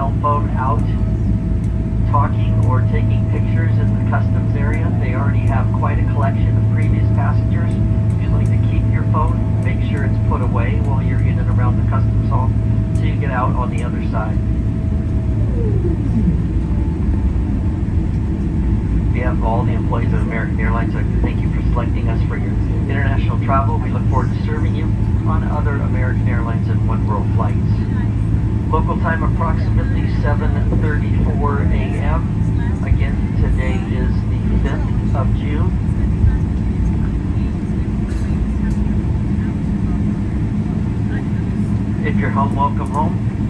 cell phone out talking or taking pictures in the customs area. They already have quite a collection of previous passengers. If you'd like to keep your phone, make sure it's put away while you're in and around the customs hall until you get out on the other side. On behalf of all the employees of American Airlines, I'd like to thank you for selecting us for your international travel. We look forward to serving you on other American Airlines and One World flights. Local time approximately 7:34 a.m. Again, today is the 5th of June. If you're home, welcome home.